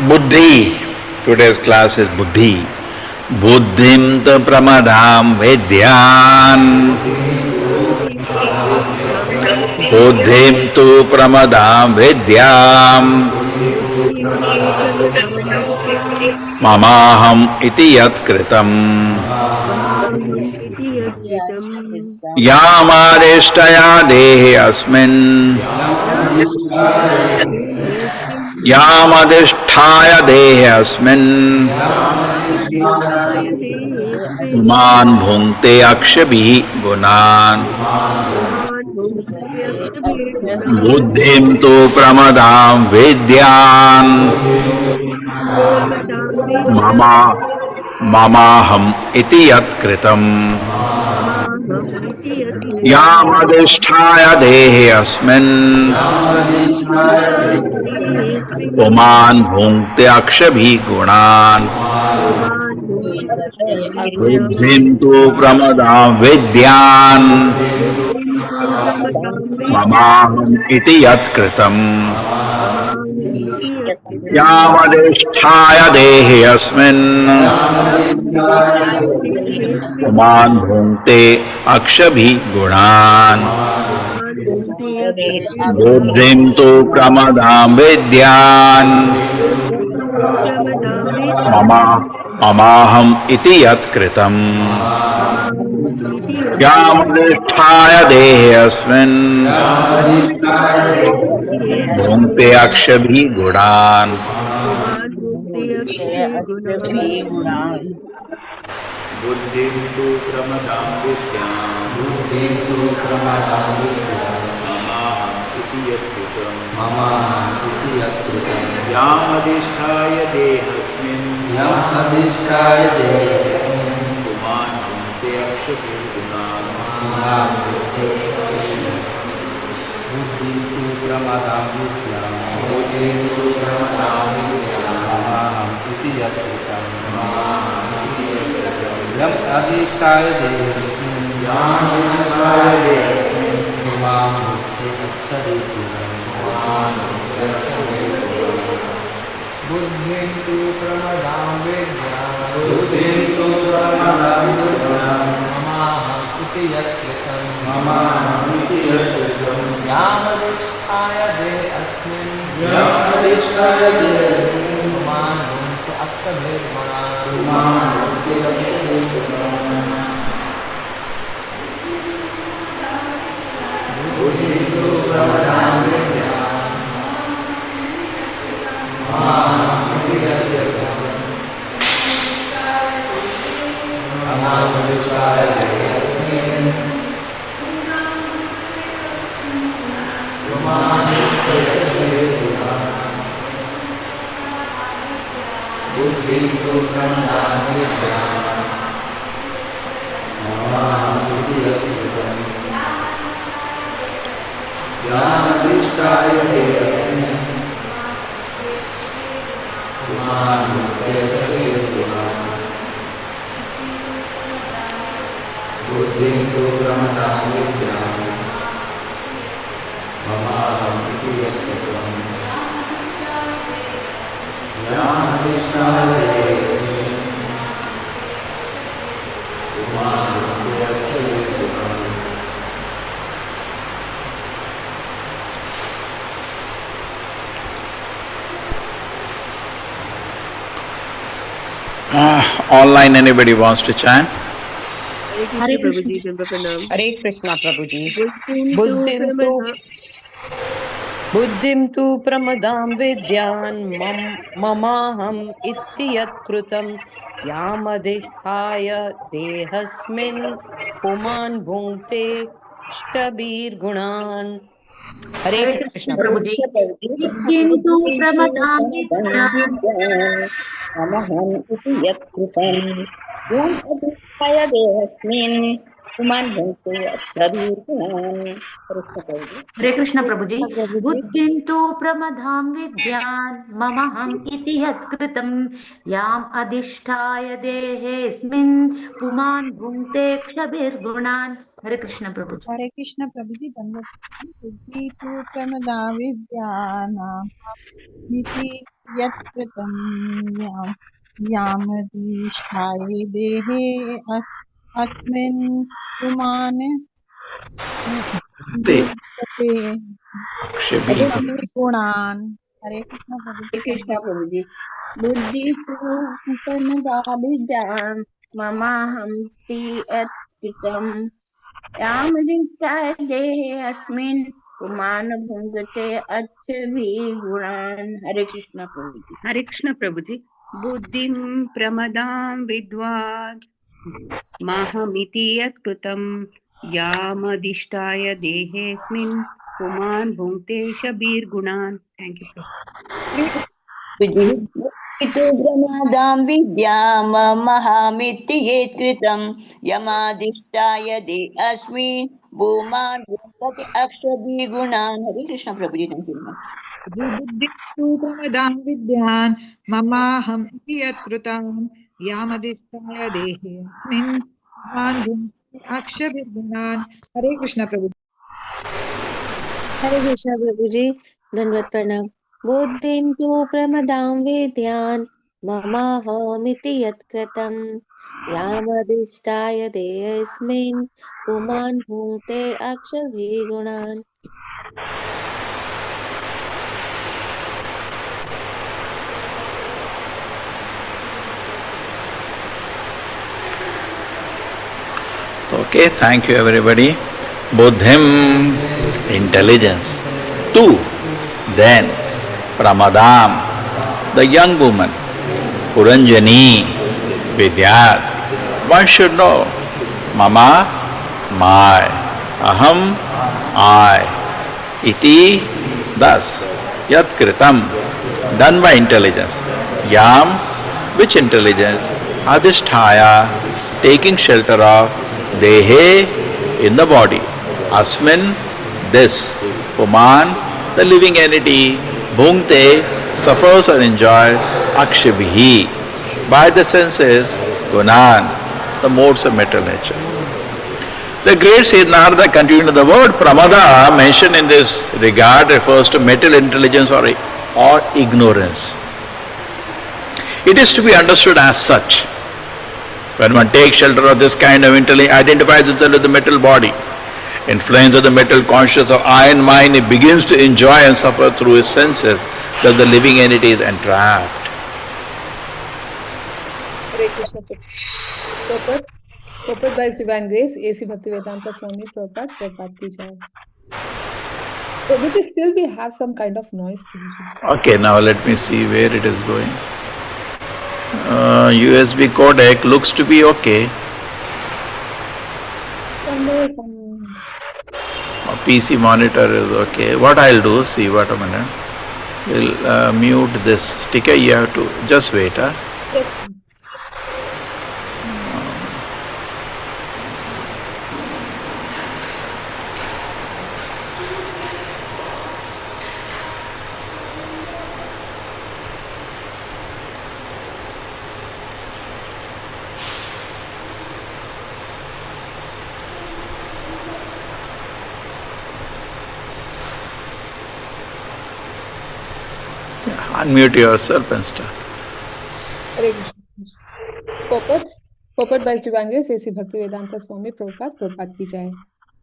Buddhi. Today's class is Buddhi. Buddhim tu pramadam vedyan. Buddhim tu pramadam vedyam. Mamaham iti yat kritam. Yamadeshtaya dehe asmin. Yamadesthaya dehe asmin. Man bhungte akshabhi gunan. Buddhim tu pramadam vidyan. Mamaham iti yat kritam. Yamadesthaya dehe asmin. Puman bhungte akshabhi gunan. Buddhim tu pramadam vidyan. Mamaham iti yat kritam. Yamadesthaya dehe asmin. Puman bhungte akshabhi gunan. Buddhim tu pramadam vidyan. Mamaham iti yat kritam. Yamadesthaya dehe asmin. Bhungte akshabhi gunan. Buddhim tu pramadam vidyan. Mamaham iti yat kritam. Yamadesthaya dehasmin. Puman bhungte akshabhi gunan. Buddhim tu pramadam vidyam. Mamaham iti yat kritam. Yam adhisthaya devasmin. Puman bhungte akshabhi gunan. Buddhim tu pramadam vidyam. Mamaham iti yat kritam. Yamadesthaya devasmin. Puman bhungte akshabhi gunan. Buddhim tu pramadam vidyam. Mamaham iti yat kritam. Yamadesthaya devasmin. Puman bhungte akshabhi gunan. Buddhim tu pramadam vidyam. Mamaham iti yat kritam. Yamadesthaya devasmin. Puman bhungte akshabhi gunan. Buddhim tu pramadam vidyam. Mamaham iti yat kritam. Yamadesthaya devasmin. Puman bhungte akshabhi gunan. Online, anybody wants to chant? हरे प्रभु जी, जन्म प्रणाम। हरे कृष्णा प्रभु जी। बुद्धिं तु प्रमदां विद्यान् ममाहम् इति यत्कृतं यामधिष्ठाय देहस्मिन् पुमान् भुङ्क्ते क्षबीर्गुणान्। हरे कृष्ण प्रभु जी। बुद्धिं तु प्रमदां विद्यान् ममाहम् इति यत्कृतं यामधिष्ठाय देहस्मिन् पुमान् भुङ्क्ते अक्षवीर्गुणान्। हरे कृष्ण प्रभु जी। बुद्धिं तु प्रमदां विद्यान् ममहम् इति यत्कृतं याम् अधिष्ठाय देहेऽस्मिन् पुमान् भुङ्क्ते क्षभिर्गुणान्। हरे कृष्ण प्रभु जी। हरे कृष्ण प्रभु जी। धन्यवाद। बुद्धि तु प्रमदा विद्यानामिति यत्कृतं याम यामधिष्ठाय देहे अस्मिन् पुमान् ते भुङ्क्ते क्षिभिः गुणान्। हरे कृष्ण प्रभु जी। कृष्ण प्रभु जी। बुद्धिस्तु प्रमदाभिद्याम् ममाहमिति यत्कृतं यामधिष्ठाय देहे अस्मिन् पुमान् भुङ्क्ते अक्षभिर्गुणान्। हरे कृष्ण प्रभु जी। हरे कृष्ण प्रभु जी। बुद्धिं प्रमदां विद्वान् माहमिति यत्कृतं यामधिष्ठाय देहेऽस्मिन् पुमान् भुङ्क्ते शबीर्गुणान्। Thank you. बुद्धिस्तु प्रमादां विद्यामहमिति यत्कृतं यमादिष्टाय दे अस्मिन् भूमान् भुङ्क्ते अक्षभिर्गुणान्। हरे कृष्ण प्रभु जी। Thank you. बुद्धिस्तु प्रमदां विद्यान् ममाहम् इति यत्कृतं यामधिष्ठाय देहेऽस्मिन् पुमान् भुङ्क्ते अक्षभिर्गुणान्। हरे कृष्ण प्रभु। हरे कृष्ण प्रभु जी। दंडवत प्रणाम। बुद्धिं तु प्रमदां विद्यान् ममाहमिति यत्कृतं यामधिष्ठाय देयस्मिन् पुमान् भुङ्क्ते अक्षभिर्गुणान्। Okay, thank you everybody. Buddhim, intelligence. Two, then Pramadam, the young woman. Puranjani, Vidyat. One should know. Mama, my. Aham, I. Iti, thus. Yat kritam, done by intelligence. Yam, which intelligence? Adhisthaya, taking shelter of. Dehe, in the body. Asmin, this. Puman, the living entity. Bhungte, suffers or enjoys. Akshibhi, by the senses. Gunan, the modes of mental nature. The great Sri Narada continued, the word pramada mentioned in this regard refers to mental intelligence or ignorance. It is to be understood as such. When one takes shelter of this kind of intelligence, identifies himself with the mental body, influence of the mental conscious of I and mind, he begins to enjoy and suffer through his senses, that the living entity is entrapped. Hare Krishna. Purport by His Divine Grace, A.C. Bhaktivedanta Swami Prabhupada, Prabhupada Ki Jai. Prabhuji, still we have some kind of noise, Prabhuji. Okay, now let me see where it is going. USB codec looks to be okay. PC monitor is okay. What I'll do, see what a minute. We'll mute this. Tika, you have to just wait. Huh? Yes. Unmute yourself and start. Hare Krishna. Purport by His Divine Grace, A.C. Bhaktivedanta Swami Prabhupada, Prabhupada Ki Jai.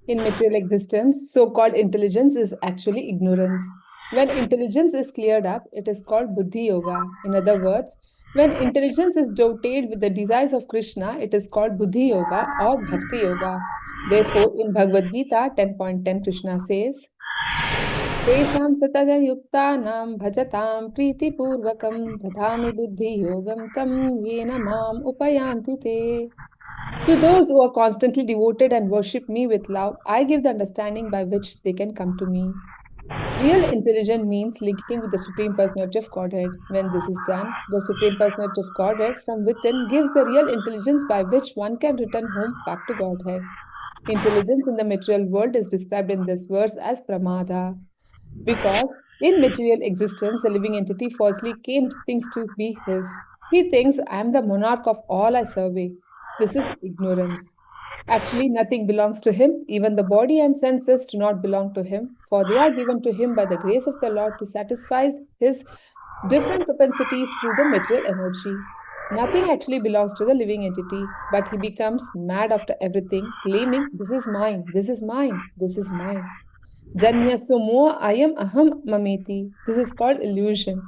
In material existence, so-called intelligence is actually ignorance. When intelligence is cleared up, it is called Buddhi Yoga. In other words, when intelligence is dovetailed with the desires of Krishna, it is called Buddhi Yoga or Bhakti Yoga. Therefore, in Bhagavad Gita 10.10, Krishna says, Tesam satada yuktanam bhajatam priti purvakam dadhami buddhi yogam tam yena mam upayanti te. To those who are constantly devoted and worship me with love, I give the understanding by which they can come to me. Real intelligence means linking with the Supreme Personality of Godhead. When this is done, the Supreme Personality of Godhead from within gives the real intelligence by which one can return home back to Godhead. Intelligence in the material world is described in this verse as pramada. Because in material existence, the living entity falsely claims things to be his. He thinks, I am the monarch of all I survey. This is ignorance. Actually, nothing belongs to him. Even the body and senses do not belong to him, for they are given to him by the grace of the Lord to satisfy his different propensities through the material energy. Nothing actually belongs to the living entity, but he becomes mad after everything, claiming, this is mine, this is mine, this is mine. Janya Sumo Ayam Aham Mameti. This is called illusion.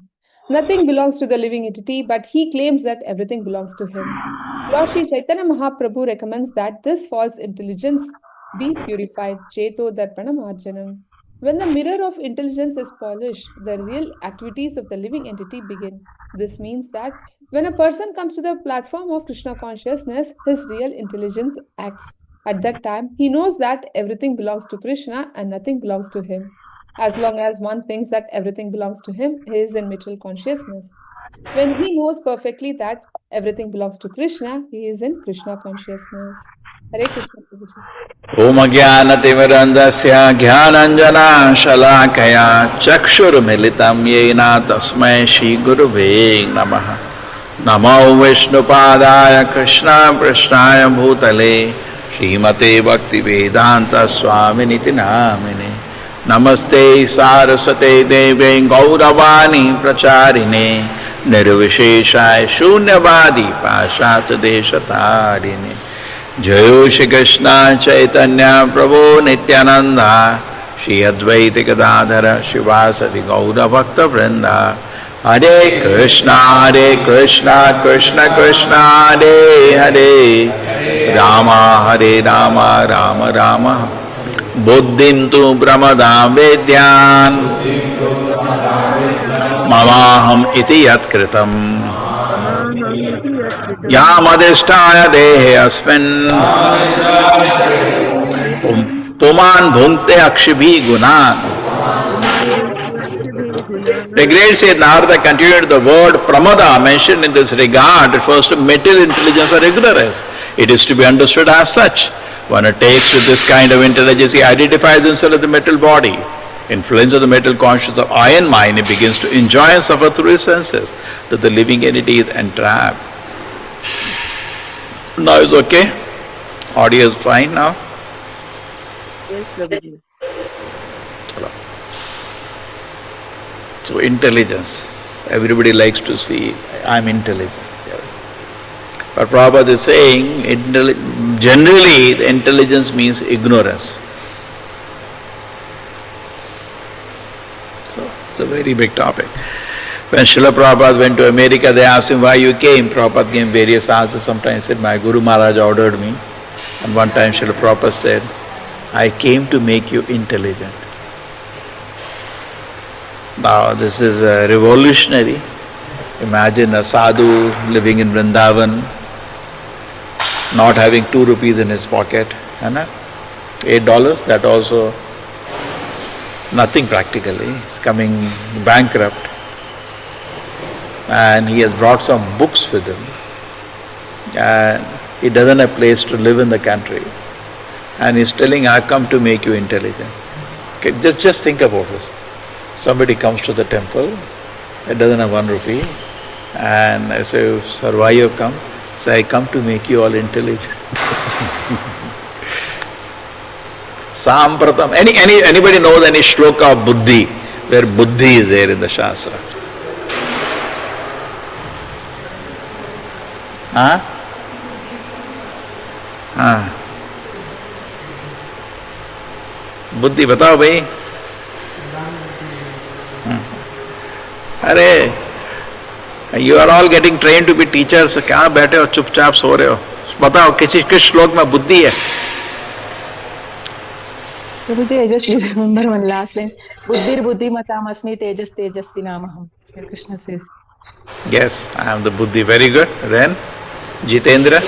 Nothing belongs to the living entity, but he claims that everything belongs to him. Lord Sri Chaitanya Mahaprabhu recommends that this false intelligence be purified. Cheto Darpana Marjanam. When the mirror of intelligence is polished, the real activities of the living entity begin. This means that when a person comes to the platform of Krishna consciousness, his real intelligence acts. At that time, he knows that everything belongs to Krishna and nothing belongs to him. As long as one thinks that everything belongs to him, he is in material consciousness. When he knows perfectly that everything belongs to Krishna, he is in Krishna consciousness. Hare Krishna Prabhuji. Om Jnanatimirandasya Jnananjana Shalakaya Chakshurmilitam Yena Tasmai Shri Guruve Namaha. Namo Vishnupadaya Krishna Prishnaya Bhutale Srimate Bhaktivedanta Swaminiti Namine. Namaste Saraswate Deve Gauravani Pracharine Nirvisheshaya Shunyavadi Pashat Deshatarine. Jayo Shri Krishna Chaitanya Prabhu Nityananda Shri Advaita Gadadhara Shivasati Gaura Bhakta Vrinda. Hare Krishna Krishna Krishna Hare Hare Rama Hare Rama Rama Rama Buddhim tu pramadam vedyan mamaham iti yat kritam yamadishtaya dehe asmin puman bhunkte akshibhi gunan. The great said Narada continued the word pramada mentioned in this regard refers to material intelligence or ignorance. It is to be understood as such. One who takes with this kind of intelligence, he identifies himself with the material body. Influence of the material consciousness of I and mine, he begins to enjoy and suffer through his senses, that the living entity is entrapped. Now is okay? Audio is fine now? Yes, Prabhuji. Hello. So intelligence, everybody likes to see, I'm intelligent. But Prabhupada is saying, generally the intelligence means ignorance. So it's a very big topic. When Srila Prabhupada went to America, they asked him why you came. Prabhupada gave various answers. Sometimes he said, my Guru Maharaj ordered me. And one time Srila Prabhupada said, I came to make you intelligent. Now this is revolutionary. Imagine a sadhu living in Vrindavan, not having 2 rupees in his pocket, $8, that also nothing practically. He's coming bankrupt. And he has brought some books with him. And he doesn't have a place to live in the country. And he's telling, I come to make you intelligent. Okay, just think about this. Somebody comes to the temple, it doesn't have 1 rupee, and I say, sir, why you come? So I come to make you all intelligent. Sampratam. Anybody knows any shloka of buddhi, where buddhi is there in the Shastra? बुद्धि बताओ भाई. अरे you are all getting train to be teachers, कहाँ बैठे हो चुपचाप सो रहे हो? बताओ किस श्लोक में बुद्धि है? Prabhuji, I just remember one last line. Buddhir buddhimatam asmi tejas tejasvi namaham. Krishna says. Yes, I am the buddhi. Very good. Then Jitendra.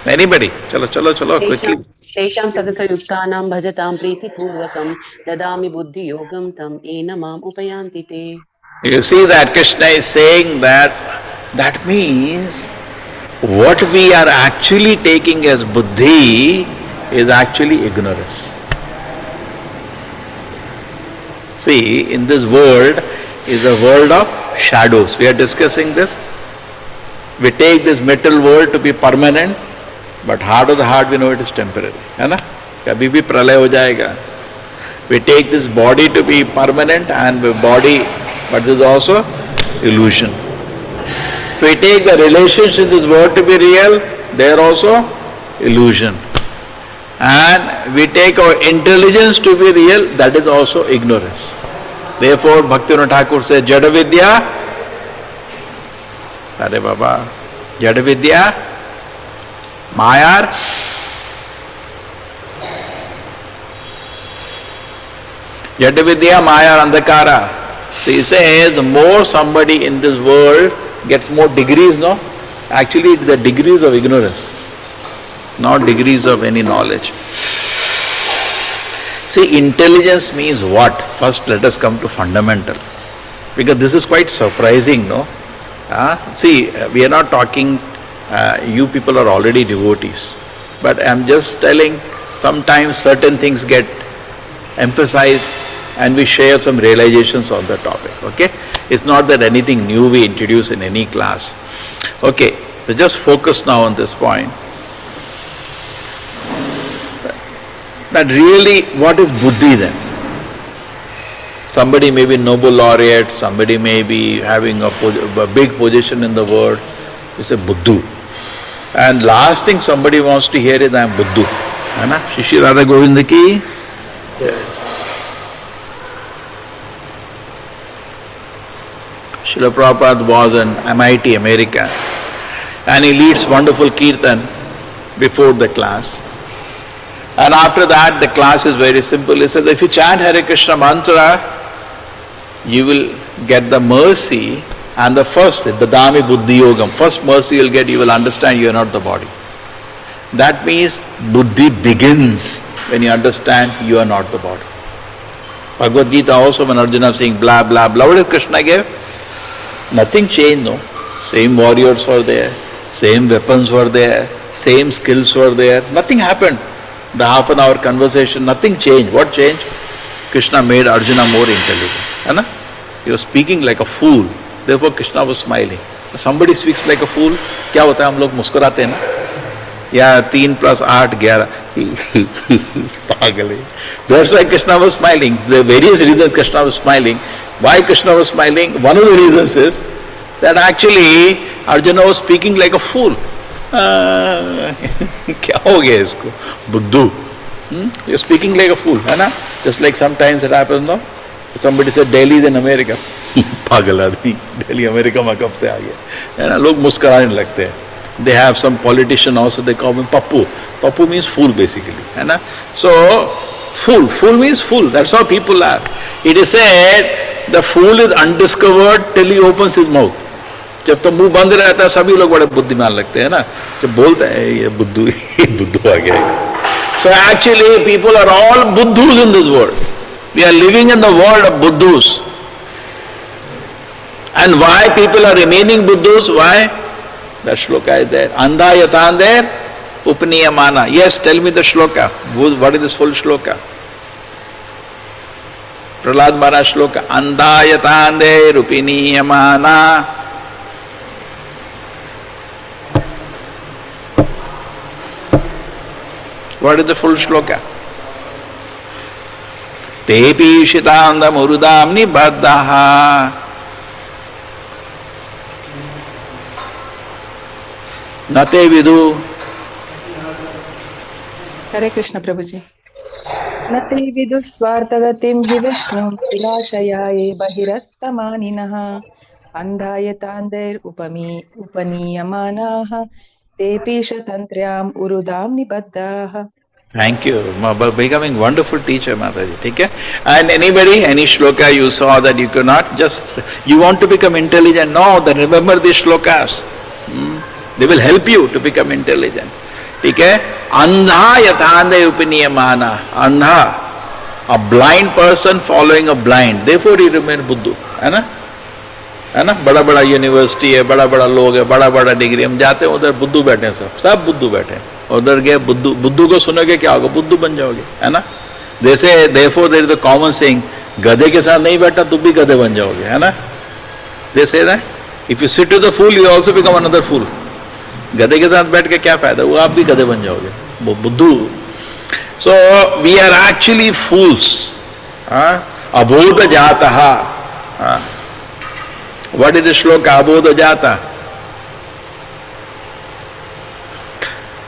Anybody? Chalo, quickly. Tesham sadatha yuktanam bhajatam priti purvakam dadami buddhi yogam tam ena mam upayanti te. You see that Krishna is saying that means what we are actually taking as buddhi is actually ignorance. See, in this world is a world of shadows. We are discussing this. We take this metal world to be permanent, but heart of the heart we know it is temporary. है ना? कभी भी प्रलय हो जाएगा. We take this body to be permanent and body, but this is also illusion. If we take the relations in this world to be real, they are also illusion. And we take our intelligence to be real, that is also ignorance. Therefore, Bhaktivinoda Thakur says, Jada Vidya, Are Baba, Jada Vidya, Mayar, Jada Vidya, Mayar, Andhakara. So he says, the more somebody in this world gets more degrees, no? Actually, it's the degrees of ignorance, not degrees of any knowledge. See, intelligence means what? First, let us come to fundamental. Because this is quite surprising, no? See, we are not talking, you people are already devotees. But I am just telling, sometimes certain things get emphasized and we share some realizations on the topic, okay? It's not that anything new we introduce in any class. Okay, so just focus now on this point. That really, what is buddhi then? Somebody may be Nobel laureate, somebody may be having a big position in the world. You say buddhu. And last thing somebody wants to hear is I am buddhu. है ना? Shri Shri Radha Govinda ki. Srila Prabhupada was in MIT, America, and he leads wonderful kirtan before the class. And after that, the class is very simple. He says, if you chant Hare Krishna mantra, you will get the mercy and the first, the Dadami Buddhi Yogam, first mercy you'll get, you will understand you are not the body. That means buddhi begins when you understand you are not the body. Bhagavad Gita also, when Arjuna is saying blah, blah, blah, what did Krishna give? Nothing changed, no. Same warriors were there, same weapons were there, same skills were there, nothing happened. The half an hour conversation, nothing changed. What changed? Krishna made Arjuna more intelligent. Right? He was speaking like a fool. Therefore Krishna was smiling. Somebody speaks like a fool, क्या होता है हम लोग मुस्कुराते हैं ना? या 3 + 8 11 पागल है. That's why Krishna was smiling. There are various reasons Krishna was smiling. Why Krishna was smiling? One of the reasons is that actually Arjuna was speaking like a fool. क्या हो गया इसको? बुद्धू. You're speaking like a fool, है ना? Just like sometimes it happens, no? Somebody said Delhi is in America. पागल आदमी. Delhi America में कब से आ गया? है ना? लोग मुस्कुराने लगते हैं. They have some politician also, they call him Pappu. Pappu means fool basically, है ना? So, fool. Fool means fool. That's how people are. It is said, the fool is undiscovered till he opens his mouth. जब तो मुंह बंद रहता है सभी लोग बड़े बुद्धिमान लगते हैं ना. जब बोलते हैं ये बुद्धू आ गया. So actually people are all buddhus in this world. We are living in the world of buddhus. And why people are remaining buddhus? Why? That shloka is there. Andha yatan there, upniyamana. Yes, tell me the shloka. What is this full shloka? Prahlad Maharaj shloka. Andha yatan there, upniyamana. What is the full shloka? Tepi shitanda murudam nibaddaha. Nate vidu. Hare Krishna Prabhuji. Nate vidu swartagatim hi vishnum vilashaya bahirattamaninaha andhayatandir upaniyamanaha tepi shatantriam urudam nibaddaha. Thank you. Becoming wonderful teacher, Mataji. Okay? And anybody, any shloka you saw that you could not, just, you want to become intelligent? No, then remember these shlokas. They will help you to become intelligent. Okay? Andha yatande upiniyamana. Andha, a blind person following a blind. Therefore he remains buddhu. है ना, बड़ा बड़ा university है, बड़ा बड़ा लोग है, बड़ा बड़ा डिग्री, हम जाते हैं उधर बुद्धू बैठे हैं, सब बुद्धू बैठे हैं, उधर गए बुद्धू, बुद्धू को सुनोगे क्या होगा, बुद्धू बन जाओगे, है ना। जैसे therefore there is a common saying, गधे के साथ नहीं बैठा तुम भी गधे बन जाओगे, है ना। They say that if you sit with a fool you also become another fool. गधे के साथ बैठ के क्या फायदा, वो आप भी गधे बन जाओगे, वो बुद्धू। So we are actually fools. अबोध जाता। What is the shloka? अबोध जाता।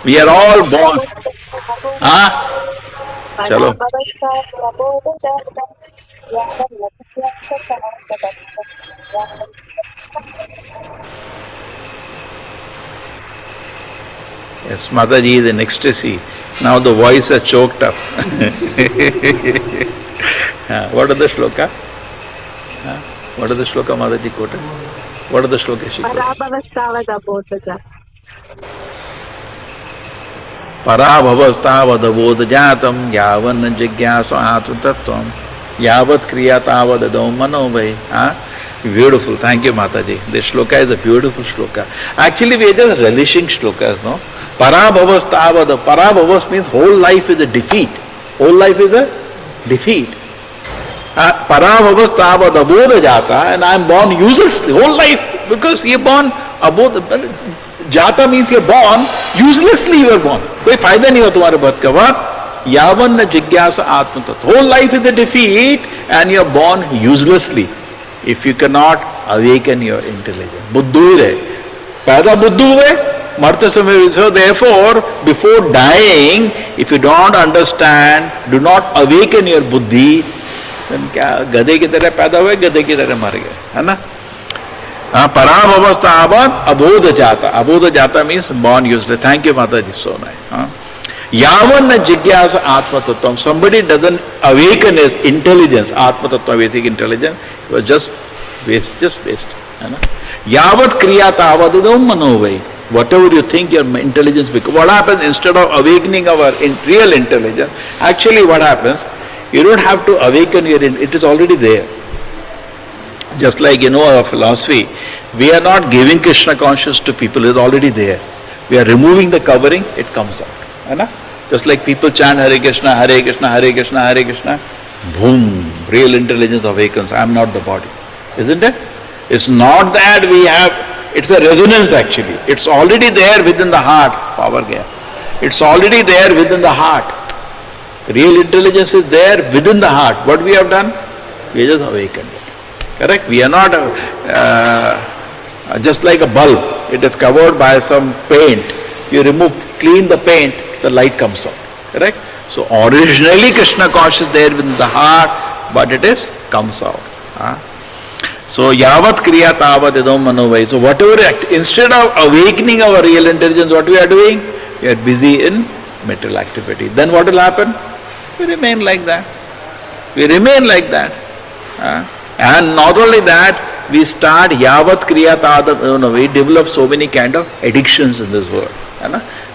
We are all born. चलो। Yes, Mataji is in ecstasy. Now the voice has choked up. What are the shloka? What are the shloka Mataji quoted? What are the shloka she quoted? पराभवस्तावदबोध जातम यावन्न जिज्ञासा आत्मतत्वम यावत क्रिया तावदो मनो भय। Beautiful, thank you Mataji. This shloka is a beautiful shloka. Actually we are just relishing shlokas, no? Parabhavastavada, parabhavas means whole life is a defeat. Whole life is a defeat. Parabhavastavada bodha jata, and I am born uselessly, whole life, because you are born abodha. जाता means ये born uselessly you are born, कोई फायदा नहीं हुआ तुम्हारे birth का। What? यावन्न जिज्ञासा आत्म तत्व, whole life is a defeat and you are born uselessly if you can not awaken your intelligence. बुद्धू ही रहे, पैदा बुद्धू हुए, मरते समय। So therefore before dying if you don't understand, do not awaken your buddhi, then क्या गधे की तरह पैदा हुए, गधे की तरह मर गए, है ना। पराभवस्था अबोध जाता, अबोध जाता means born useless. Thank you Mataji, so nice. Yavanna jigyasa atma tattvam, somebody doesn't awaken his intelligence, atma tattva, basic intelligence, he was just waste, है ना। यावत क्रिया तावदो मनो भय, whatever you think your intelligence becomes. What happens instead of awakening our real intelligence, actually what happens, you don't have to awaken your, it is already there. Just like our philosophy, we are not giving Krishna consciousness to people, it is already there. We are removing the covering, it comes out. है ना? Just like people chant Hare Krishna, Hare Krishna, Hare Krishna, Hare Krishna, boom, real intelligence awakens. I am not the body. Isn't it? It's not that we have, it's a resonance actually. It's already there within the heart. Power gaya. It's already there within the heart. Real intelligence is there within the heart. What we have done? We just awakened it. Correct? We are not just like a bulb. It is covered by some paint. You remove, clean the paint, the light comes out. Correct? So originally Krishna consciousness there within the heart, but it is comes out. So yavat kriya tavat idam manovai. So whatever instead of awakening our real intelligence, what we are doing? We are busy in material activity. Then what will happen? We remain like that. We remain like that. And not only that, we start yavat kriya tavat, we develop so many kind of addictions in this world.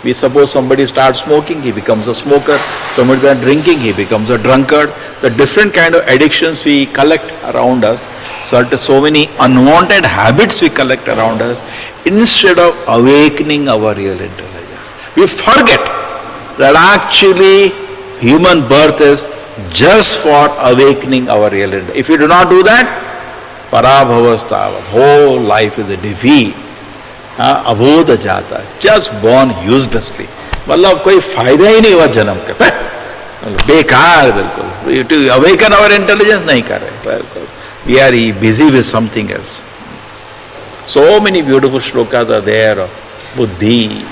We suppose somebody starts smoking, he becomes a smoker. Somebody starts drinking, he becomes a drunkard. The different kind of addictions we collect around us, so many unwanted habits we collect around us, instead of awakening our real intelligence. We forget that actually human birth is just for awakening our real intelligence. If you do not do that, parabhavastava, whole life is a defeat. अबोध जाता है, just born uselessly. मतलब कोई फायदा ही नहीं हुआ जन्म का, बेकार बिल्कुल. To awaken our intelligence नहीं कर रहे. We are busy with something else. So many beautiful shlokas are there of buddhi.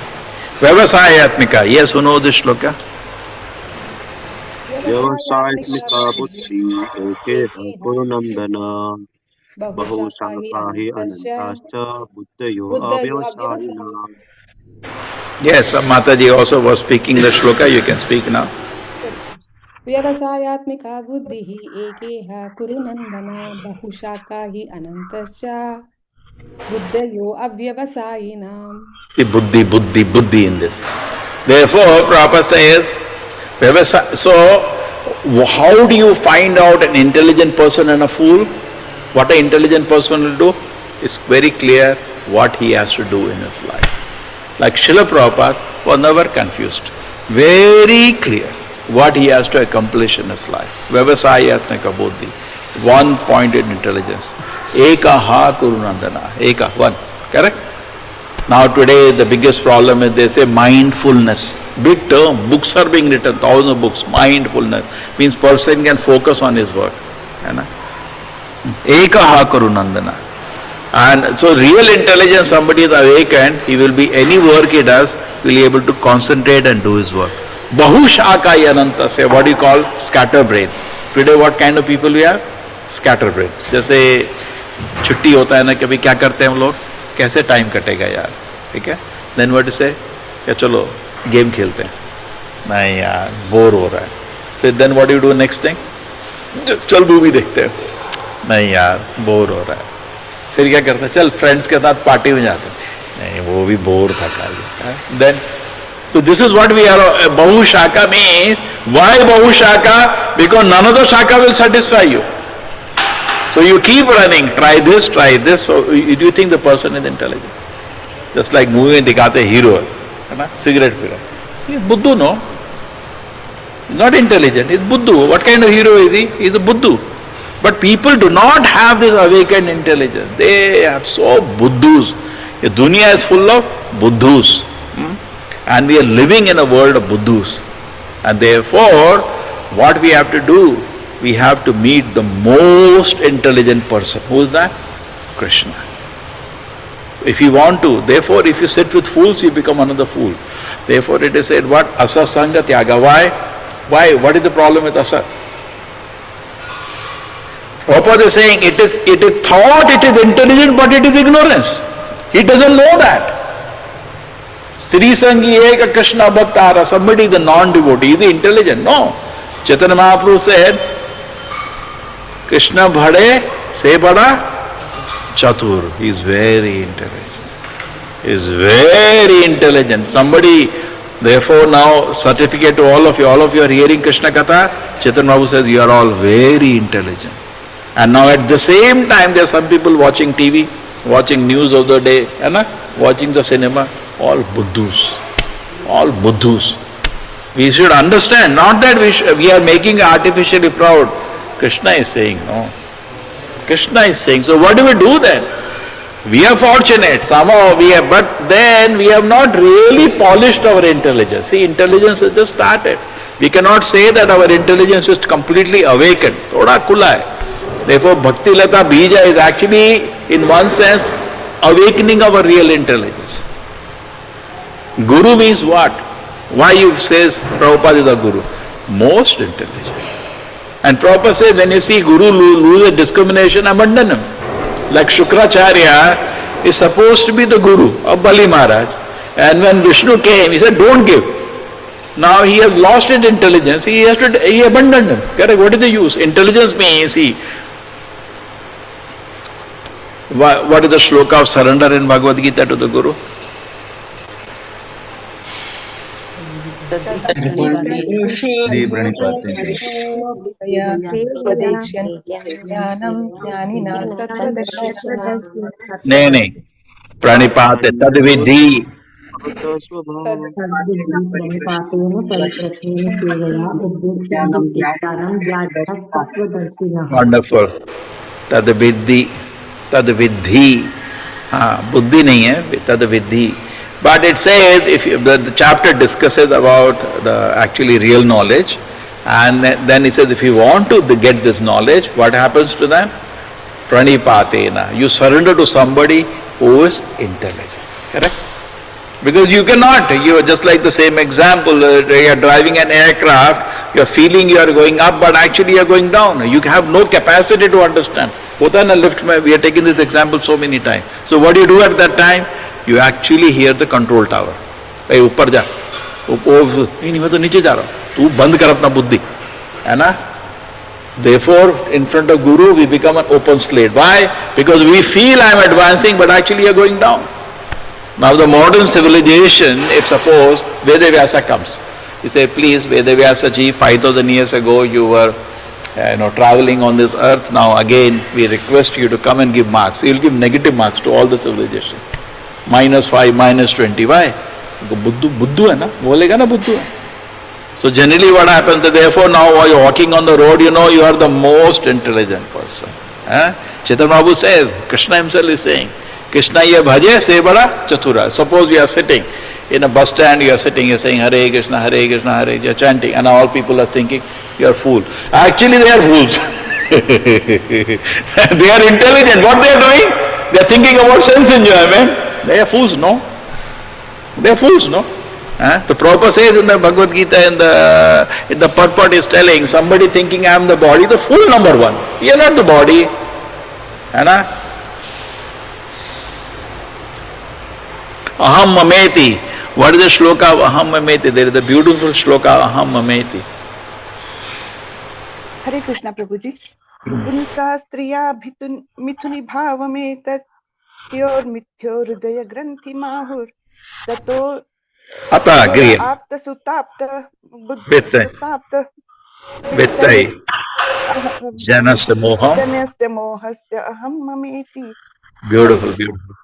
व्यवसायत्मिका, ये सुनो this shloka. व्यवसायत्मिका बुद्धि एके कुरुनंदन बहुशाखाहि अनंताश्च बुद्धयो अव्यवसायिनः. Yes, Mataji also was speaking the shloka, you can speak now. व्यवसायात्मिका बुद्धिः एकेह कुरु नंदन बहुशाखाहि अनंतश्च बुद्धयो अव्यवसायिनाम्. See, buddhi in this. Therefore, Prabhupada says, so how do you find out an intelligent person and a fool? What an intelligent person will do? It's very clear what he has to do in his life. Like Srila Prabhupada was never confused. Very clear what he has to accomplish in his life. Vyavasayatmaka buddhi, one-pointed intelligence. Ekaha kurunandana, eka, one, correct? Now today the biggest problem is they say mindfulness. Big term, books are being written, thousands of books. Mindfulness means person can focus on his work. Ekaha kurunandana. And so real intelligence, somebody is awakened, he will be, any work he does, will be able to concentrate and do his work. Bahushaka yananta say, what do you call? Scatterbrain. Today what kind of people we have? Scatterbrain. जैसे छुट्टी होता है ना कि अभी क्या करते हैं हम लोग, कैसे टाइम कटेगा यार, ठीक है? Then what to say? क्या चलो गेम खेलते हैं, नहीं यार बोर हो रहा है. फिर then what do you do next thing? चल मूवी देखते हैं, नहीं यार बोर हो रहा है. फिर क्या करते हैं? चल फ्रेंड्स के साथ पार्टी में जाते हैं, नहीं वो भी बोर था खाली. Then so this is what we are. Bahushaka means, why Bahushaka? Because none of the shaka will satisfy you. So you keep running, try this, try this. So do you think the person is intelligent? Just like movie में दिखाते hero है ना, cigarette P रहा है. He is buddhu, no? He's not intelligent. He's buddhu. What kind of hero is he? He's a buddhu. But people do not have this awakened intelligence. They have so buddhus. The dunya is full of buddhus. And we are living in a world of buddhus. And therefore, what we have to do, we have to meet the most intelligent person. Who is that? Krishna. If you want to, therefore if you sit with fools, you become another fool. Therefore it is said, what? Asasanga tyaga. Why? Why? What is the problem with asat? Prabhupada is saying, it is thought it is intelligent, but it is ignorance. He doesn't know that. Sri Sangi Eka Krishna Bhaktara, somebody the non-devotee, is he intelligent? No. Chaitanya Mahaprabhu said, Krishna Bhade Se Bada Chatur. He is very intelligent. He is very intelligent. Somebody, therefore now certificate to all of you are hearing Krishna Katha, Chaitanya Mahaprabhu says, you are all very intelligent. And now at the same time there are some people watching TV, watching news of the day, watching the cinema, all buddhus. All buddhus. We should understand, not that we are making artificially proud. Krishna is saying, no. Krishna is saying, so what do we do then? We are fortunate, somehow we have, but then we have not really polished our intelligence. See, intelligence has just started. We cannot say that our intelligence is completely awakened. Thoda khula hai. Therefore, Bhakti Lata Bija is actually, in one sense, awakening our real intelligence. Guru means what? Why you says Prabhupada is a Guru? Most intelligent. And Prabhupada says, when you see Guru lose a discrimination, abandon him. Like Shukracharya is supposed to be the Guru of Bali Maharaj. And when Vishnu came, he said, don't give. Now he has lost his intelligence, he abandoned him. Correct? What is the use? Intelligence means, see, what is the shloka of surrender in Bhagavad Gita to the Guru? नहीं प्रणिपाते तद्विधि. Wonderful. Tadvidhi. Buddhi nahi hai, tadvidhi. But it says, if the chapter discusses about the actually real knowledge, and then it says, if you want to get this knowledge, what happens to them? Pranipatena. You surrender to somebody who is intelligent. Correct? Because you cannot, you are just like the same example, you are driving an aircraft, you are feeling you are going up, but actually you are going down. You have no capacity to understand. Hota hai na lift mein, we are taking this example so many times. So what do you do at that time? You actually hear the control tower. Hey, ऊपर जा. नहीं मैं तो नीचे जा रहा हूँ. तू बंद कर अपना बुद्धि, है ना? Therefore, in front of Guru, we become an open slate. Why? Because we feel I am advancing, but actually you are going down. Now the modern civilization, if suppose Vedavyasa comes, you say, please Vedavyasa ji, 5000 years ago you were traveling on this earth. Now again, we request you to come and give marks. You'll give negative marks to all the civilization. -5, -20. Why? Buddhu hai na? Bolega na Buddhu hai. So generally what happens, therefore now while you're walking on the road, you know you are the most intelligent person. Chaitanya Prabhu says, Krishna himself is saying, Krishna ye bhaje se bada chatura. Suppose you are sitting in a bus stand, you are sitting, you are saying Hare Krishna, Hare Krishna, Hare, you are chanting, and all people are thinking you are fool. Actually they are fools. They are intelligent. What they are doing? They are thinking about sense enjoyment. They are fools, no? They are fools, no? The Prabhupada says in the Bhagavad Gita, in the purport is telling, somebody thinking I am the body, the fool number one. You are not the body. Aham mameti. What is the shloka of aham mameti? There is a beautiful shloka of aham mameti. Hare Krishna Prabhuji. Punsa striya mithuni bhavame tat yor mithyo hridaya granthi mahur tato Ata agreed. apta sutapta Vittai. sutapta Vittai. Janasya moham. janasya mohasya aham mameti. Beautiful, beautiful.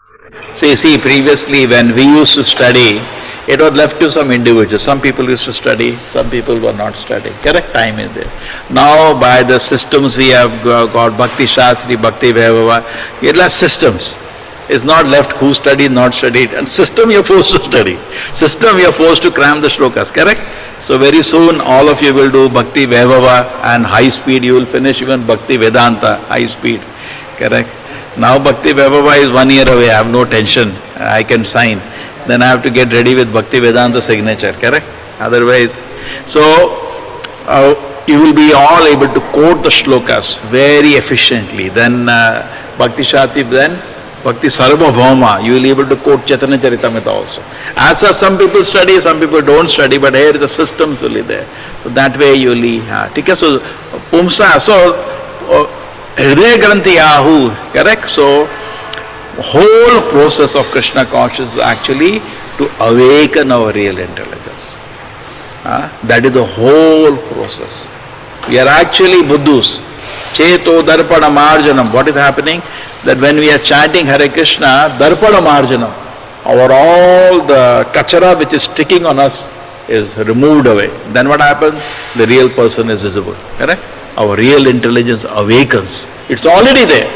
See, previously when we used to study, it was left to some individuals. Some people used to study, some people were not studying. Correct time is there. Now by the systems we have got Bhakti Shastri, Bhakti Vaibhava, it has systems. It's not left who studied, not studied. And system you're forced to study. System you're forced to cram the shlokas, correct? So very soon all of you will do Bhakti Vaibhava and high speed you will finish even Bhakti Vedanta, high speed, correct? Now Bhakti Vaibhava is 1 year away, I have no tension, I can sign. Then I have to get ready with Bhakti Vedanta signature, correct? Otherwise, so you will be all able to quote the shlokas very efficiently. Then Bhakti Shastri, then Bhakti Sarvabhauma, you will be able to quote Chaitanya Charitamrita also. As some people study, some people don't study, but here the systems will be there. So that way you will be, so Pumsa, so Hridaya Granthi Ahu, correct? So whole process of Krishna consciousness is actually to awaken our real intelligence. That is the whole process. We are actually Buddhus. Cheto Darpana Marjanam. What is happening? That when we are chanting Hare Krishna, Darpana Marjanam, all the kachara which is sticking on us is removed away. Then what happens? The real person is visible. Correct? Our real intelligence awakens. It's already there.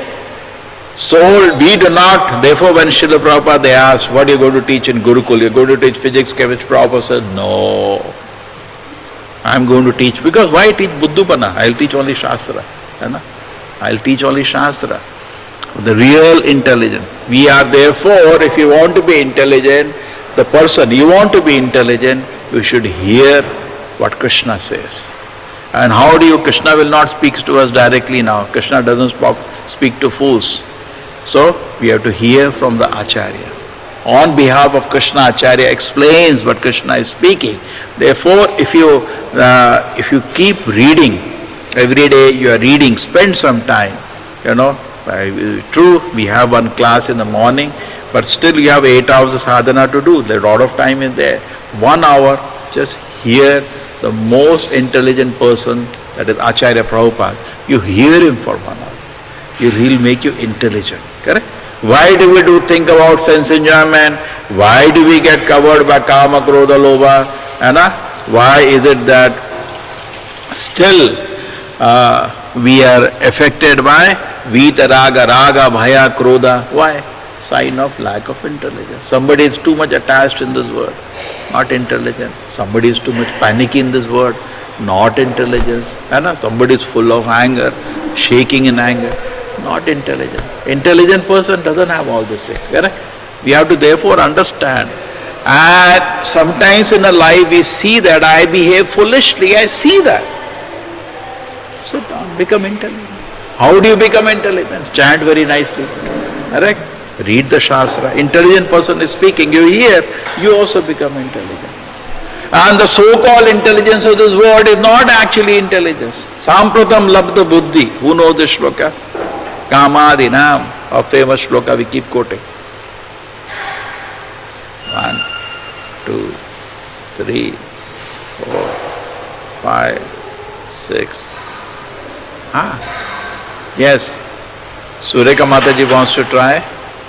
So we do not, therefore when Srila Prabhupada they asked, what are you going to teach in Gurukul? You're going to teach physics, chemistry? Prabhupada said, no. I'm going to teach, because why teach Buddhupana? I'll teach only Shastra. I'll teach only Shastra. The real intelligence. We are therefore, if you want to be intelligent, the person, you want to be intelligent, you should hear what Krishna says. And how do you, Krishna will not speak to us directly now. Krishna doesn't speak to fools. So, we have to hear from the Acharya. On behalf of Krishna, Acharya explains what Krishna is speaking. Therefore, if you keep reading, every day you are reading, spend some time, true, we have one class in the morning, but still you have 8 hours of sadhana to do. There's a lot of time in there. 1 hour, just hear the most intelligent person, that is Acharya Prabhupada. You hear him for 1 hour. He'll make you intelligent. Correct? Why do we think about sense enjoyment? Why do we get covered by kama, krodha, lobha? Why is it that still we are affected by vita, raga, bhaya, krodha? Why? Sign of lack of intelligence. Somebody is too much attached in this world, not intelligent. Somebody is too much panicky in this world, not intelligence. Somebody is full of anger, shaking in anger, not intelligent. Intelligent person doesn't have all these things. Correct? We have to therefore understand. And sometimes in a life we see that I behave foolishly. I see that. Sit down, become intelligent. How do you become intelligent? Chant very nicely. Correct? Read the Shastra. Intelligent person is speaking. You hear, you also become intelligent. And the so-called intelligence of this world is not actually intelligence. Sampratam labdha buddhi. Who knows this shloka? Kamadinam, a famous shloka we keep quoting. 1, 2, 3, 4, 5, 6, Yes. Sureka Mataji wants to try.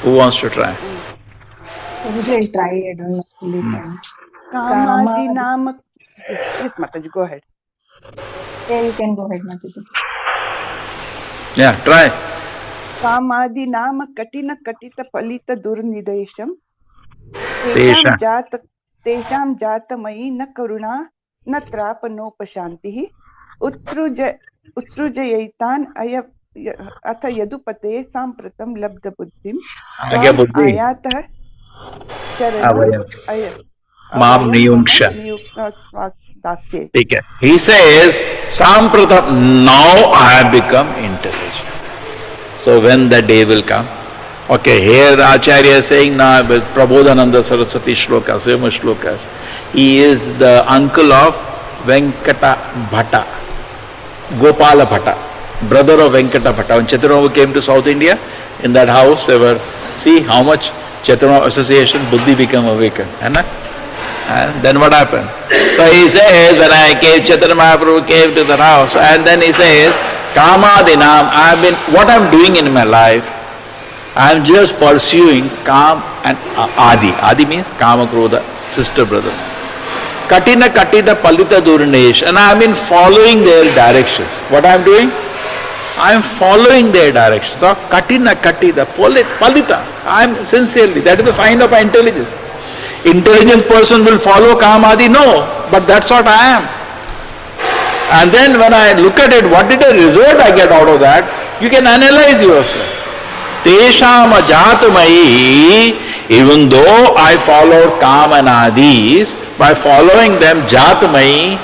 Who wants to try? Usually try, I don't know fully time. Kamadi Namak. Yes, Mataji, go ahead. Yeah, you can go ahead, Mataji. Yeah, try. Kamadi Nama Katina Katita Palita Durnidesham. Tesham Jata Mai na Karuna na Trapanopashantihi Utrujayaitan Atha Yadupate Sampratam Labda Buddhim Ayatah Sharanam Mam Niyunksha. Daste. Okay. He says, Sampratam, now I have become intelligent. So when the day will come? Okay, here the Acharya is saying now with Prabodhananda Saraswati Shlokas, famous Shlokas. He is the uncle of Venkata Bhatta, Gopala Bhatta, brother of Venkata Bhatta. When Chaitanya came to South India, in that house they were, see how much Chaitanya association, Buddhi became awakened. And then what happened? So he says, when I came, Chaitanya Mahaprabhu came to the house, and then he says, Kamadinam, what I'm doing in my life, I'm just pursuing Kam and Adi. Adi means Kama Krodha, sister brother. Katina Katita Palita Durnesh, and I've been following their directions. What I'm doing? I'm following their directions. So Katina Katita Palita, I'm sincerely, that is the sign of intelligence. Intelligent person will follow Kamadi? No, but that's what I am. And then when I look at it, what did the result I get out of that? You can analyze yourself. Tesham Jatamai, even though I followed Kam and Adis, by following them Jatamai,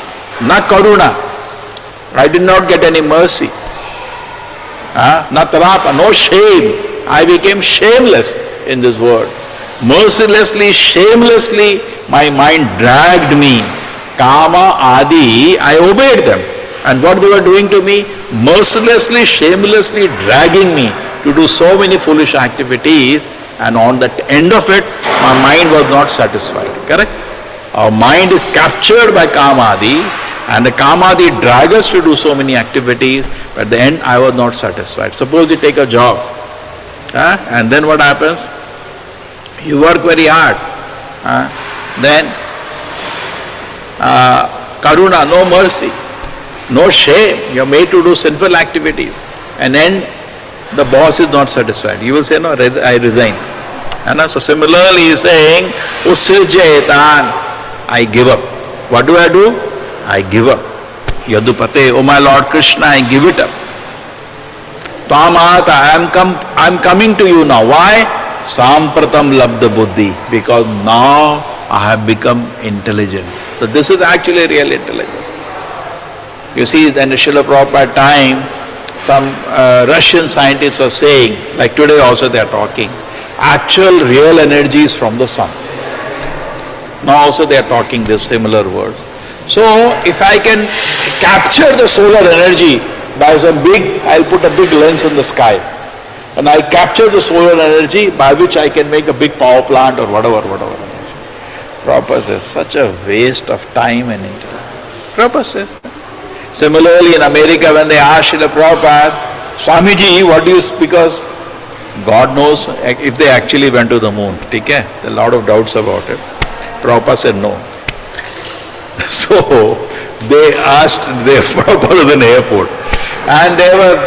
na Karuna, I did not get any mercy. Na Tarapa, no shame. I became shameless in this world. Mercilessly, shamelessly, my mind dragged me. Kama, Adi, I obeyed them. And what they were doing to me? Mercilessly, shamelessly dragging me to do so many foolish activities, and on the end of it, my mind was not satisfied. Correct? Our mind is captured by Kamadi, and the Kamadi drag us to do so many activities, but at the end I was not satisfied. Suppose you take a job, and then what happens? You work very hard, then Karuna, no mercy, no shame, you are made to do sinful activities, and then the boss is not satisfied. You will say, no, I resign. And so similarly he is saying, Usrijayetan, I give up. What do? I give up. Yadupate, oh my Lord Krishna, I give it up. Tamata, I am coming to you now. Why? Sampratam labda buddhi, because now I have become intelligent. So this is actually real intelligence. You see, in the Srila Prabhupada time, some Russian scientists were saying, like today also they are talking, actual real energy is from the sun. Now also they are talking this similar words. So if I can capture the solar energy by some big, I'll put a big lens in the sky, and I capture the solar energy by which I can make a big power plant or whatever. Prabhupada says, such a waste of time and intellect. Prabhupada says that. Similarly, in America, when they asked Srila Prabhupada, Swamiji, what do you, because God knows if they actually went to the moon. Okay? There are a lot of doubts about it. Prabhupada said no. So, they asked, Prabhupada was in the airport, and they were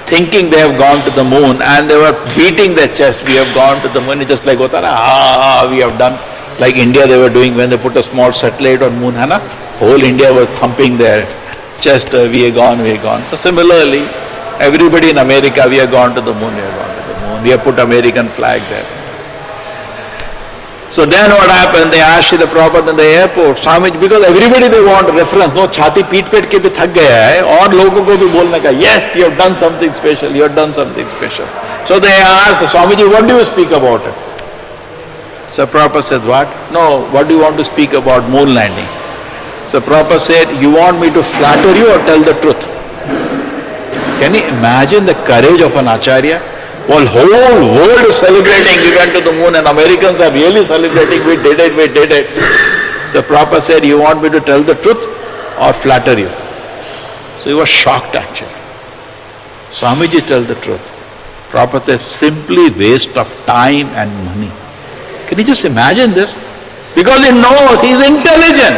thinking they have gone to the moon, and they were beating their chest, we have gone to the moon, just like, we have done, like India they were doing when they put a small satellite on moon, whole India was thumping their chest, we are gone. So similarly, everybody in America, we have gone to the moon, we have put American flag there. So then what happened, they asked the Prabhupada in the airport, Swamiji, because everybody they want reference, no, chhati peet ke bhi thak gaya hai, aur logon ko bhi bolne ka, yes, you have done something special, So they asked, Swamiji, what do you speak about it? So Prabhupada said, what? No, what do you want to speak about moon landing? So Prabhupada said, you want me to flatter you or tell the truth? Can you imagine the courage of an Acharya? Well, whole world is celebrating, we went to the moon, and Americans are really celebrating, we did it. So Prabhupada said, you want me to tell the truth or flatter you? So he was shocked actually. Swamiji tells the truth. Prabhupada says simply waste of time and money. Can you just imagine this? Because he knows, he is intelligent.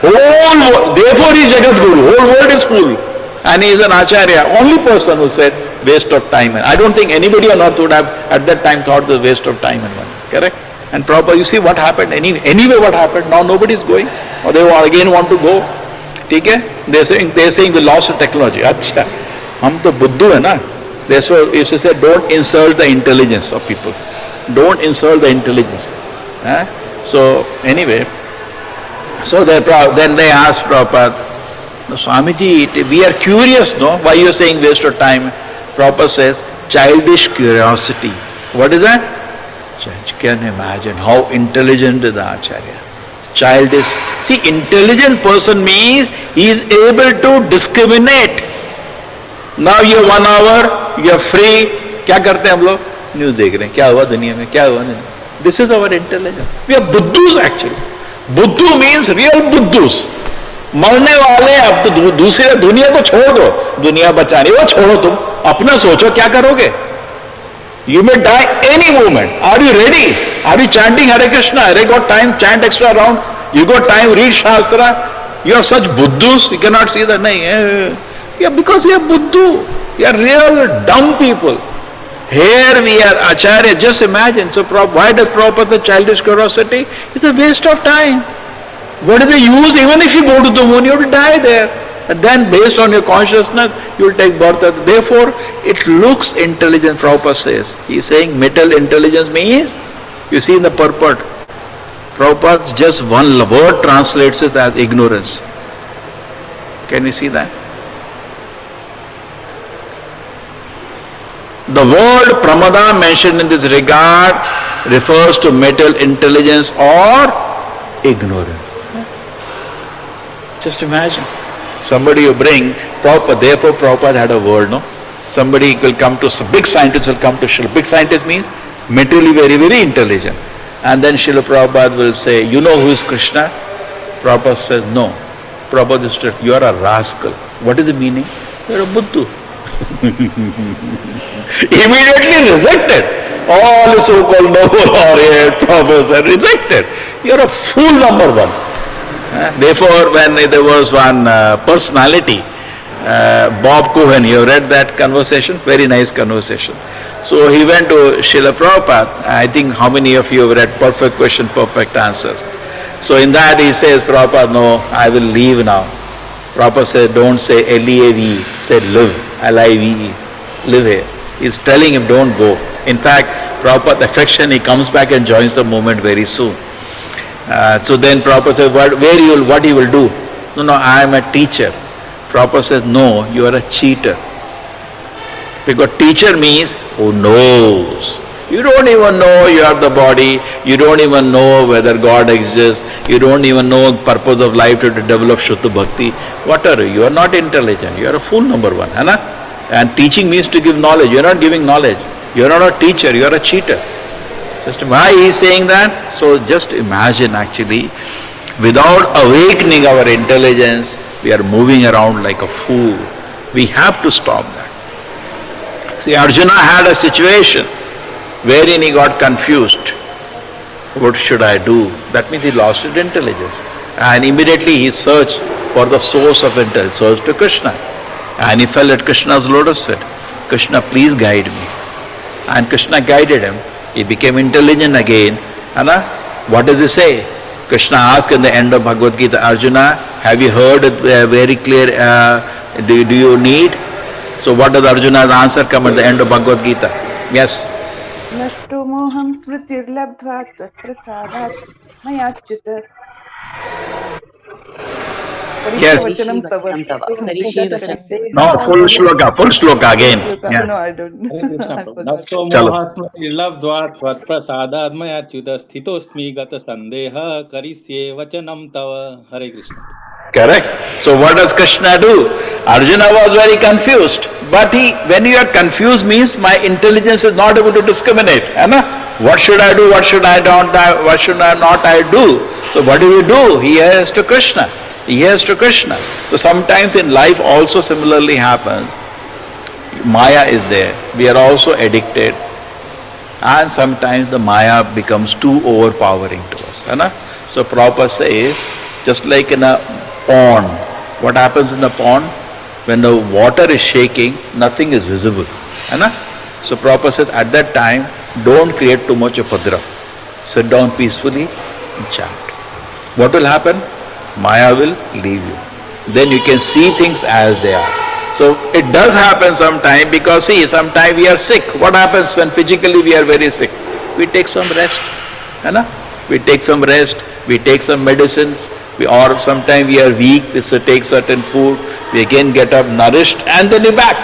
Therefore he is Jagat Guru. Whole world is full. And he is an Acharya. Only person who said waste of time. And I don't think anybody on earth would have at that time thought the waste of time and money. Correct? And Prabhupada, you see what happened? Anyway what happened? Now nobody is going. Or they again want to go. Okay? They're saying we lost the technology. Achha. Hum to buddhu hai na. That's why you should say don't insult the intelligence of people. Don't insult the intelligence. So anyway, so then they asked Prabhupada, no, Swamiji, we are curious, no? Why you are saying waste of time? Prabhupada says, childish curiosity. What is that? Can you imagine how intelligent is the Acharya? Childish. See, intelligent person means he is able to discriminate. Now you have 1 hour, you are free. क्या करते हैं हम लोग? News देख रहे हैं, क्या हुआ दुनिया में, क्या हुआ नहीं. This is our intelligence. We are buddhus actually. बुद्धू means real बुद्धूस. मरने वाले अब तो दूसरे दुनिया को छोड़ दो, दुनिया बचाने वो छोड़ो, तुम अपना सोचो क्या करोगे. You may die any moment. Are you ready? Are you chanting Hare Krishna? Hare got time, chant extra rounds. You got time, read Shastra. You are such buddhus, you cannot see that. Nahin. Yeah, because you are buddhu. You are real dumb people. Here we are Acharya, just imagine. So why does Prabhupada say childish curiosity? It's a waste of time. What is the use? Even if you go to the moon, you will die there. And then based on your consciousness, you will take birth. Therefore, it looks intelligent, Prabhupada says. He is saying mental intelligence means, you see in the purport, Prabhupada's just one word translates it as ignorance. Can we see that? The word pramada mentioned in this regard refers to mental intelligence or ignorance. Just imagine. Somebody you bring, Prabhupada, therefore Prabhupada had a word, no? Somebody will come to, big scientist will come to Srila. Big scientist means mentally very, very intelligent. And then Srila Prabhupada will say, you know who is Krishna? Prabhupada says, no. Prabhupada is strict, you are a rascal. What is the meaning? You are a buddhu. Immediately rejected. All the so-called noble or professor rejected. You are a fool number one. Therefore, when there was one personality, Bob Cohen, you have read that conversation? Very nice conversation. So he went to Srila Prabhupada. I think how many of you have read Perfect Question, Perfect Answers? So in that he says, Prabhupada, no, I will leave now. Prabhupada said, don't say L-E-A-V-E, say live, L-I-V-E, live here. He's telling him, don't go. In fact, Prabhupada affection, he comes back and joins the movement very soon. So then Prabhupada says, what you will do? No, I am a teacher. Prabhupada says, no, you are a cheater. Because teacher means who knows. You don't even know you are the body. You don't even know whether God exists. You don't even know the purpose of life to develop Shuddha Bhakti. What are you? You are not intelligent. You are a fool number one. Hai na? And teaching means to give knowledge. You are not giving knowledge. You are not a teacher. You are a cheater. Just why he is saying that? So just imagine actually, without awakening our intelligence, we are moving around like a fool. We have to stop that. See, Arjuna had a situation wherein he got confused. What should I do? That means he lost his intelligence. And immediately he searched for the source of intelligence, searched to Krishna. And he fell at Krishna's lotus feet. Krishna, please guide me. And Krishna guided him. He became intelligent again. And what does he say? Krishna asked in the end of Bhagavad Gita, Arjuna, have you heard it very clear? Do you need? So what does Arjuna's answer come at the end of Bhagavad Gita? Yes. Nashto moham smritir labdva tatprasadat mayachyuta. Yes. No, full shloka again. Yeah. No, I don't know. Correct. So what does Krishna do? Arjuna was very confused. But when you are confused means my intelligence is not able to discriminate. What should I do? What should I not do? So what do you do? He hears to Krishna. He hears to Krishna. So sometimes in life also similarly happens. Maya is there. We are also addicted. And sometimes the Maya becomes too overpowering to us. So Prabhupada says, just like in a pond, what happens in the pond? When the water is shaking, nothing is visible. So Prabhupada said, at that time, don't create too much upadra. Sit down peacefully and chant. What will happen? Maya will leave you. Then you can see things as they are. So it does happen sometime, because see, sometimes we are sick. What happens when physically we are very sick? We take some rest. We take some rest, we take some medicines, or sometimes we are weak, we take certain food, we again get up nourished, and then you're back.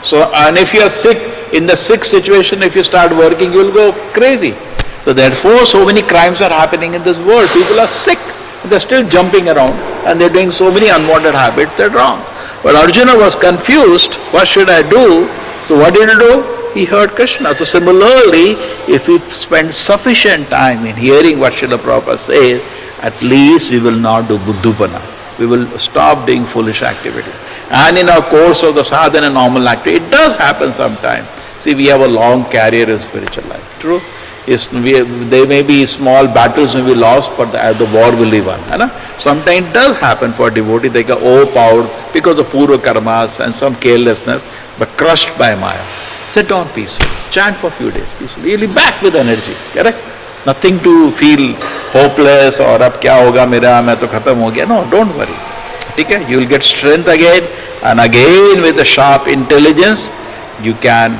So, and if you are sick, in the sick situation, if you start working, you will go crazy. So therefore, so many crimes are happening in this world. People are sick, they're still jumping around, and they're doing so many unwanted habits, they're wrong. But Arjuna was confused, what should I do? So what did he do? He heard Krishna. So similarly, if we spend sufficient time in hearing what Srila Prabhupada says, at least we will not do buddhupana. We will stop doing foolish activity. And in our course of the sadhana and normal activity, it does happen sometime. See, we have a long career in spiritual life. True? There may be small battles may be lost, but the war will be won. Sometimes it does happen for devotees, they get overpowered because of purva karmas and some carelessness, but crushed by Maya. Sit down peacefully, chant for a few days peacefully, you'll be back with energy, correct? Nothing to feel hopeless or ab kya hoga mera, main to khatam ho gaya. No, don't worry. Okay? You will get strength again, and again with a sharp intelligence, you can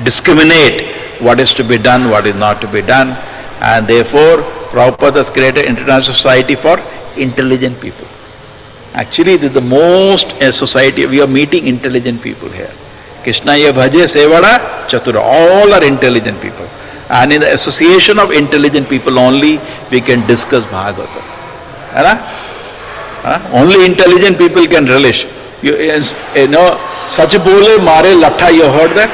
discriminate what is to be done, what is not to be done. And therefore, Prabhupada has created International Society for Intelligent People. Actually, this is the most society, we are meeting intelligent people here. Krishna ye bhaje sevada chatura, all are intelligent people. And in the association of intelligent people only, we can discuss Bhagavata. Only intelligent people can relish. You know, Sach bole mare lattha, you heard that?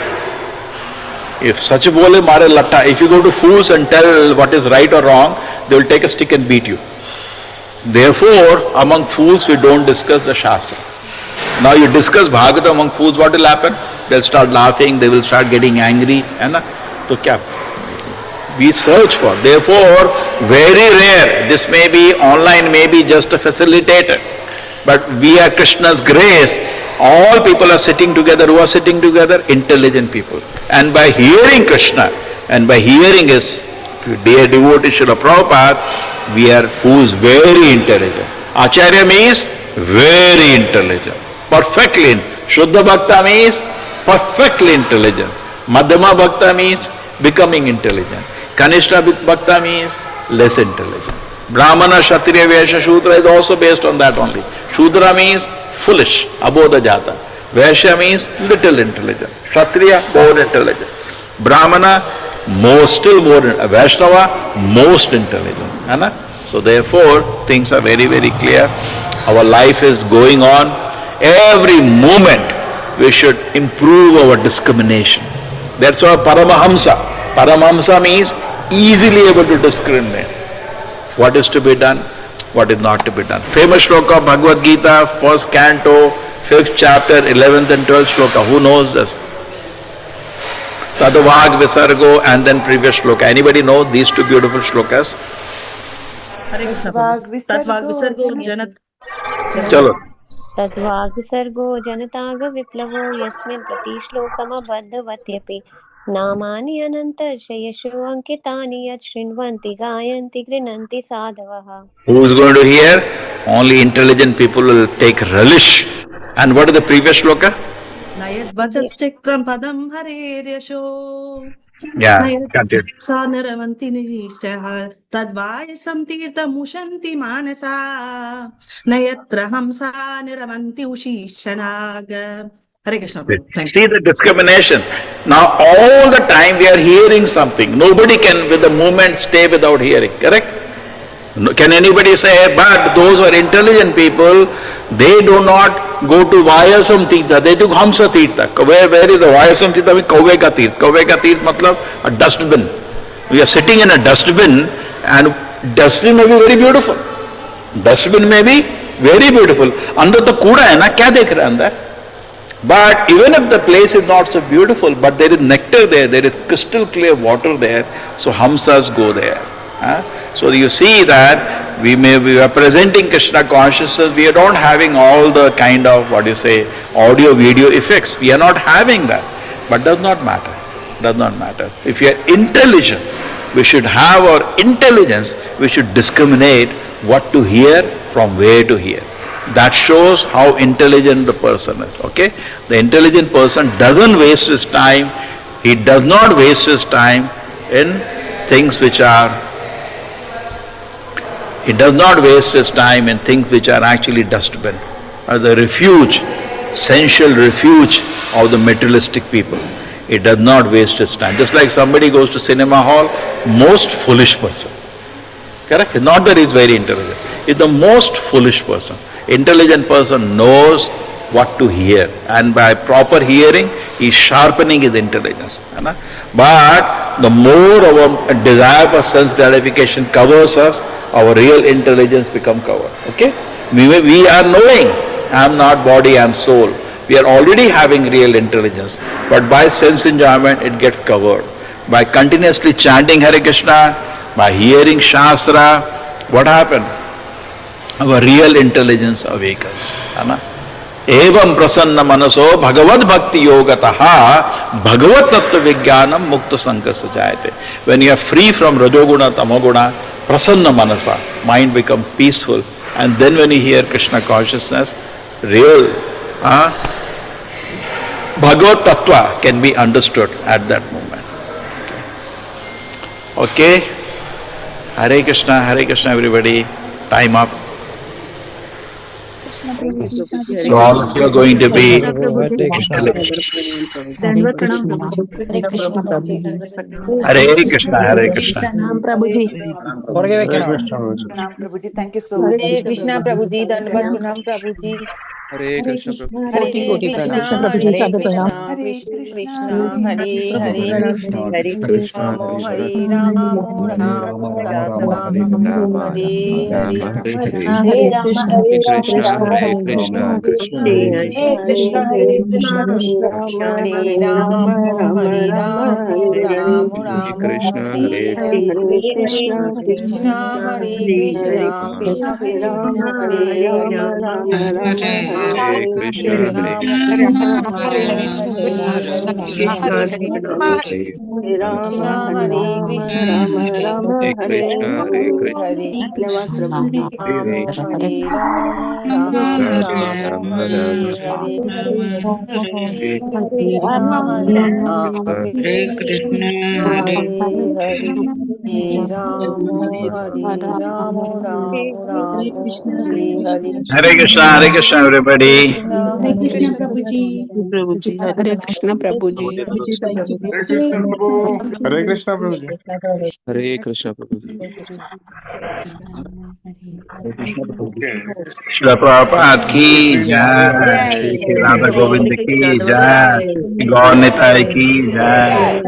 If Sach bole mare lattha, if you go to fools and tell what is right or wrong, they will take a stick and beat you. Therefore, among fools we don't discuss the Shastra. Now you discuss Bhagavata among fools, what will happen? They'll start laughing, they will start getting angry. So kya? We search for. Therefore, very rare, this may be online, may be just a facilitator. But via Krishna's grace, all people are sitting together. Who are sitting together? Intelligent people. And by hearing Krishna, and by hearing his dear devotee Srila Prabhupada, who is very intelligent. Acharya means very intelligent. Perfectly. Shuddha Bhakta means perfectly intelligent. Madhyama Bhakta means becoming intelligent. Kanishta Bhakta means less intelligent. Brahmana, Kshatriya, Vaishya, Shudra is also based on that only. Shudra means foolish, abodha jata. Vaishya means little intelligent. Kshatriya, more intelligent. Brahmana, still more. Vaishnava, most intelligent. So therefore, things are very, very clear. Our life is going on. Every moment, we should improve our discrimination. That's why Paramahamsa. Paramahamsa means easily able to discriminate what is to be done, what is not to be done. Famous shloka of Bhagavad Gita, first canto, 5th chapter, 11th and 12th shloka. Who knows this? Tadvag Visargo and then previous shloka. Anybody know these two beautiful shlokas? Tadvag Visargo Janat. Chalo. तद्वाग् विसर्गो जनताग विप्लवो यस्मिन् प्रतिश्लोकमबद्धवत्यपि नामानि अनन्तशयशो अंकितानि यत् शृण्वन्ति गायन्ति गृह्णन्ति साधवः. Who is going to hear? Only intelligent people will take relish. And what is the previous shloka? Nayad vachastikram padam hareryasho. Yeah, continue. Niravanti nishah tadvayasam tirtam ushanti manasa nayatra hamsa niravanti ushishanaga. Hare Krishna. Thank you. See the discrimination. Now all the time we are hearing something. Nobody can with the moment stay without hearing, correct? Can anybody say, but those who are intelligent people, they do not go to Vayasam Tirtha, they do Hamsa Tirtha. Where is the Vayasam Tirtha? Kauve ka Tirtha. Kauve ka Tirtha matlab a dustbin. We are sitting in a dustbin, and dustbin may be very beautiful. Dustbin may be very beautiful. Under the kooda hai na, kya dekh raha hai andar? But even if the place is not so beautiful, but there is nectar there is crystal clear water there, so hamsas go there. So you see that we are presenting Krishna consciousness, we are not having all the kind of, audio video effects. We are not having that. But does not matter. Does not matter. If you are intelligent, we should have our intelligence, we should discriminate what to hear from where to hear. That shows how intelligent the person is, okay? The intelligent person doesn't waste his time, he does not waste his time in things which are, he does not waste his time in things which are actually dustbin, or the refuge, sensual refuge of the materialistic people. It does not waste his time. Just like somebody goes to cinema hall, most foolish person. Correct? Not that he's very intelligent. He's the most foolish person. Intelligent person knows what to hear, and by proper hearing, he's sharpening his intelligence. But the more our desire for sense gratification covers us, our real intelligence becomes covered. Okay? We are knowing, I am not body, I am soul. We are already having real intelligence, but by sense enjoyment it gets covered. By continuously chanting Hare Krishna, by hearing Shastra, what happened? Our real intelligence awakens. Evam prasanna manaso bhagavad bhakti yogataha bhagavad tattva vijnanam mukta sankasa jayate. When you are free from rajoguna, tamoguna, prasanna manasa, mind becomes peaceful, and then when you hear Krishna consciousness, real Bhagavad Tattva can be understood at that moment. Okay? Hare Krishna everybody. Time up. So all of you are going to be Hare Krishna. Prabhuji. Prabhuji, thank you so much. Hare Krishna Prabhuji, Dandavat Pranam Prabhuji. Hare Krishna Prabhu. Hare Krishna Prabhuji, Sadhu Hare Krishna, Krishna, Hare Krishna, Hare Rama, Rama Rama, Hare Hare, Hare Krishna, Hare Krishna, Krishna Hare Krishna, Hare Krishna, Hare Rama, Hare Rama, Krishna, Hare Krishna, Krishna Hare Krishna, Krishna Hare Rama, Hare Krishna, Hare Hare Krishna, everybody. Hare Krishna Prabhuji. Hare Krishna Prabhuji. Hare Krishna Prabhuji. Hare Krishna Prabhuji. Shri Prabhupada ki jai, Shri Radha Govind ki jai, Gaur Nitai ki jai.